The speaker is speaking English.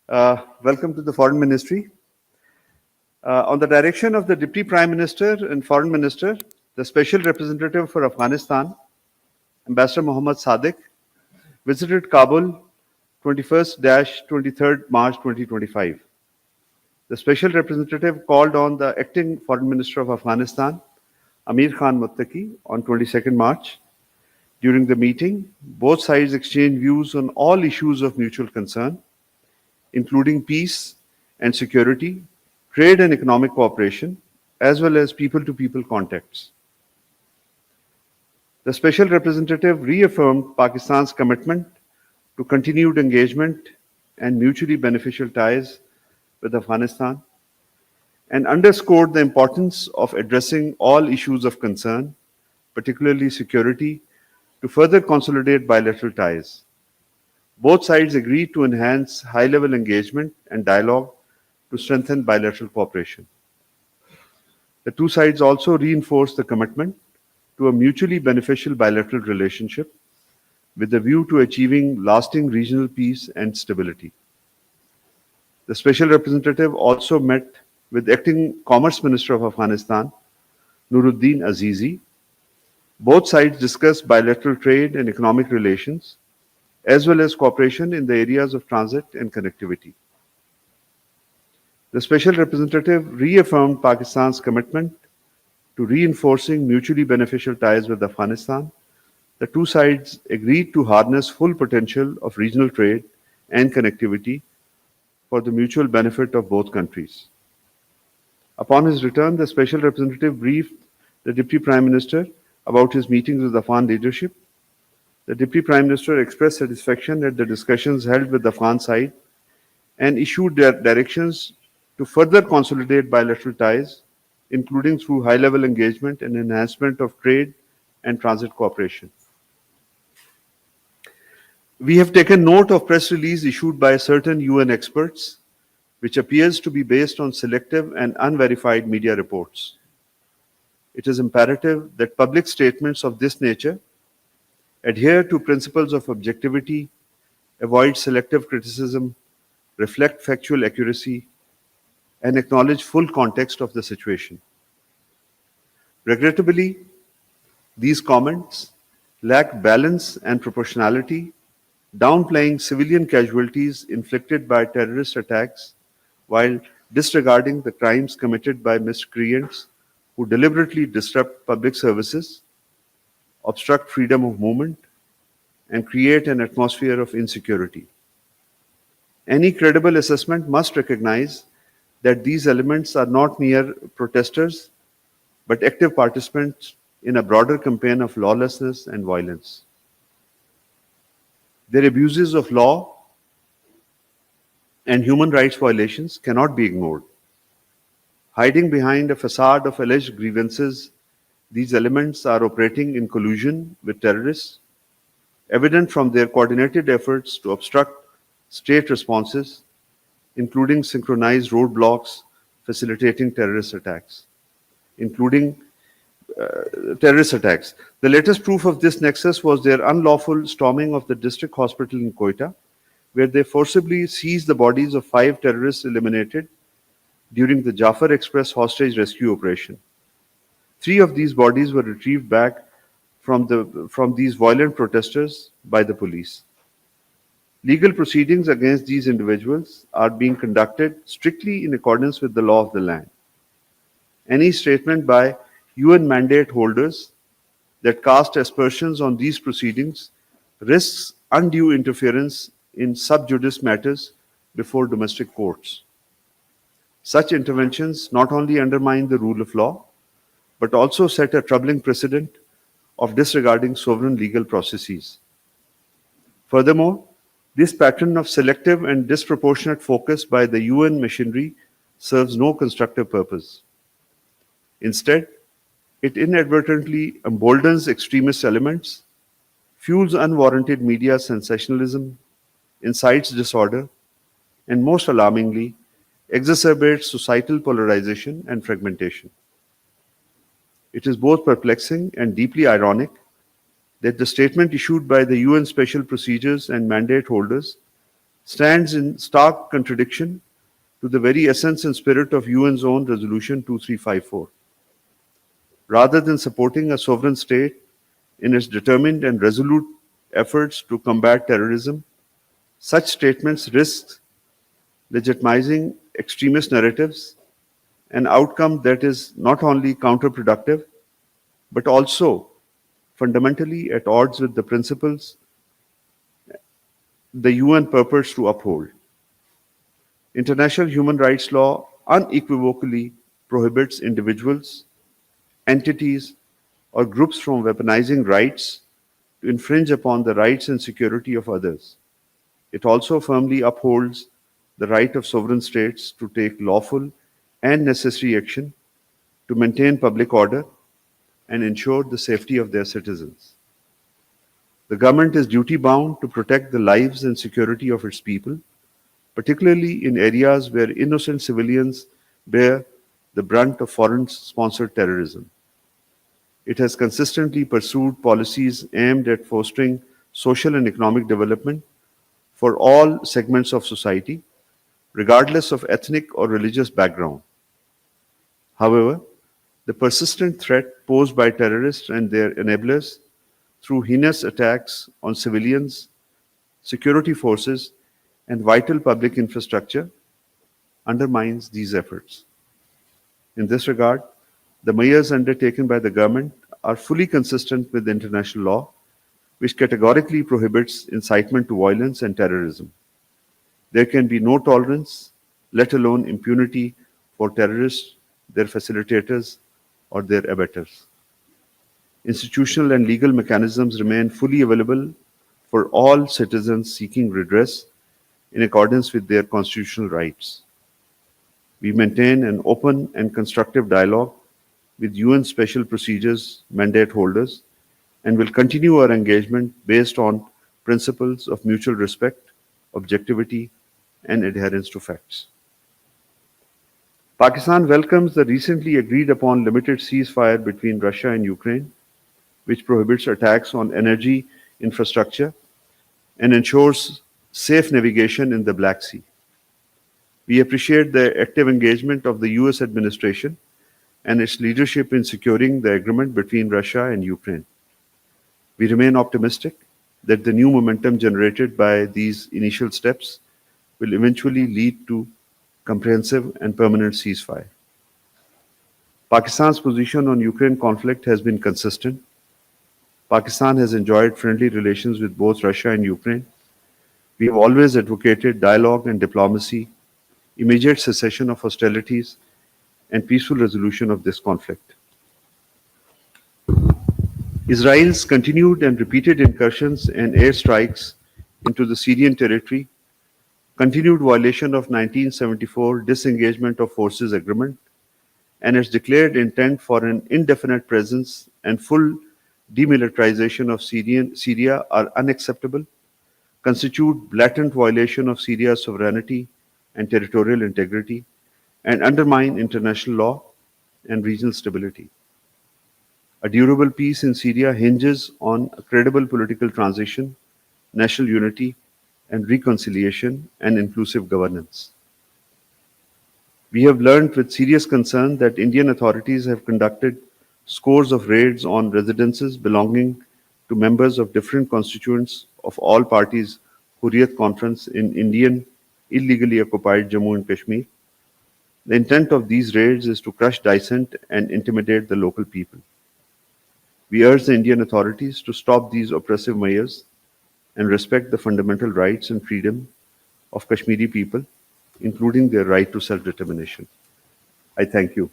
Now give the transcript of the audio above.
Welcome to the Foreign Ministry. On the direction of the Deputy Prime Minister and Foreign Minister, the Special Representative for Afghanistan, Ambassador Mohammad Sadiq, visited Kabul 21st-23rd March 2025. The Special Representative called on the Acting Foreign Minister of Afghanistan, Amir Khan Muttaqi, on 22nd March. During the meeting, both sides exchanged views on all issues of mutual concern, including peace and security, trade and economic cooperation, as well as people-to-people contacts. The Special Representative reaffirmed Pakistan's commitment to continued engagement and mutually beneficial ties with Afghanistan and underscored the importance of addressing all issues of concern, particularly security, to further consolidate bilateral ties. Both sides agreed to enhance high-level engagement and dialogue to strengthen bilateral cooperation. The two sides also reinforced the commitment to a mutually beneficial bilateral relationship with a view to achieving lasting regional peace and stability. The Special Representative also met with Acting Commerce Minister of Afghanistan, Nuruddin Azizi. Both sides discussed bilateral trade and economic relations, as well as cooperation in the areas of transit and connectivity. The Special Representative reaffirmed Pakistan's commitment to reinforcing mutually beneficial ties with Afghanistan. The two sides agreed to harness full potential of regional trade and connectivity for the mutual benefit of both countries. Upon his return, the Special Representative briefed the Deputy Prime Minister about his meetings with the Afghan leadership. The Deputy Prime Minister expressed satisfaction at the discussions held with the Afghan side and issued their directions to further consolidate bilateral ties, including through high-level engagement and enhancement of trade and transit cooperation. We have taken note of press release issued by certain UN experts, which appears to be based on selective and unverified media reports. It is imperative that public statements of this nature adhere to principles of objectivity, avoid selective criticism, reflect factual accuracy, and acknowledge full context of the situation. Regrettably, these comments lack balance and proportionality, downplaying civilian casualties inflicted by terrorist attacks while disregarding the crimes committed by miscreants who deliberately disrupt public services, obstruct freedom of movement, and create an atmosphere of insecurity. Any credible assessment must recognize that these elements are not mere protesters, but active participants in a broader campaign of lawlessness and violence. Their abuses of law and human rights violations cannot be ignored. Hiding behind a facade of alleged grievances, these elements are operating in collusion with terrorists, evident from their coordinated efforts to obstruct state responses, including synchronized roadblocks facilitating terrorist attacks. The latest proof of this nexus was their unlawful storming of the district hospital in Quetta, where they forcibly seized the bodies of 5 terrorists eliminated during the Jafar Express hostage rescue operation. 3 of these bodies were retrieved back from these violent protesters by the police. Legal proceedings against these individuals are being conducted strictly in accordance with the law of the land. Any statement by UN mandate holders that cast aspersions on these proceedings risks undue interference in sub judice matters before domestic courts. Such interventions not only undermine the rule of law, but also set a troubling precedent of disregarding sovereign legal processes. Furthermore, this pattern of selective and disproportionate focus by the UN machinery serves no constructive purpose. Instead, it inadvertently emboldens extremist elements, fuels unwarranted media sensationalism, incites disorder, and most alarmingly, exacerbates societal polarization and fragmentation. It is both perplexing and deeply ironic that the statement issued by the UN special procedures and mandate holders stands in stark contradiction to the very essence and spirit of UN's own Resolution 2354. Rather than supporting a sovereign state in its determined and resolute efforts to combat terrorism, such statements risk legitimizing extremist narratives, an outcome that is not only counterproductive but also fundamentally at odds with the principles the UN purports to uphold. International human rights law unequivocally prohibits individuals, entities, or groups from weaponizing rights to infringe upon the rights and security of others. It also firmly upholds the right of sovereign states to take lawful and necessary action to maintain public order and ensure the safety of their citizens. The government is duty bound to protect the lives and security of its people, particularly in areas where innocent civilians bear the brunt of foreign sponsored terrorism. It has consistently pursued policies aimed at fostering social and economic development for all segments of society, regardless of ethnic or religious background. However, the persistent threat posed by terrorists and their enablers through heinous attacks on civilians, security forces, and vital public infrastructure undermines these efforts. In this regard, the measures undertaken by the government are fully consistent with international law, which categorically prohibits incitement to violence and terrorism. There can be no tolerance, let alone impunity, for terrorists, their facilitators, or their abettors. Institutional and legal mechanisms remain fully available for all citizens seeking redress in accordance with their constitutional rights. We maintain an open and constructive dialogue with UN Special Procedures mandate holders and will continue our engagement based on principles of mutual respect, objectivity, and adherence to facts. Pakistan welcomes the recently agreed upon limited ceasefire between Russia and Ukraine, which prohibits attacks on energy infrastructure and ensures safe navigation in the Black Sea. We appreciate the active engagement of the US administration and its leadership in securing the agreement between Russia and Ukraine. We remain optimistic that the new momentum generated by these initial steps will eventually lead to comprehensive and permanent ceasefire. Pakistan's position on Ukraine conflict has been consistent. Pakistan has enjoyed friendly relations with both Russia and Ukraine. We have always advocated dialogue and diplomacy, immediate cessation of hostilities, and peaceful resolution of this conflict. Israel's continued and repeated incursions and airstrikes into the Syrian territory, continued violation of 1974 disengagement of forces agreement, and its declared intent for an indefinite presence and full demilitarization of Syria are unacceptable, constitute blatant violation of Syria's sovereignty and territorial integrity, and undermine international law and regional stability. A durable peace in Syria hinges on a credible political transition, national unity, and reconciliation and inclusive governance. We have learned with serious concern that Indian authorities have conducted scores of raids on residences belonging to members of different constituents of all parties Hurriyat Conference in Indian illegally occupied Jammu and Kashmir. The intent of these raids is to crush dissent and intimidate the local people. We urge the Indian authorities to stop these oppressive measures and respect the fundamental rights and freedom of Kashmiri people, including their right to self-determination. I thank you.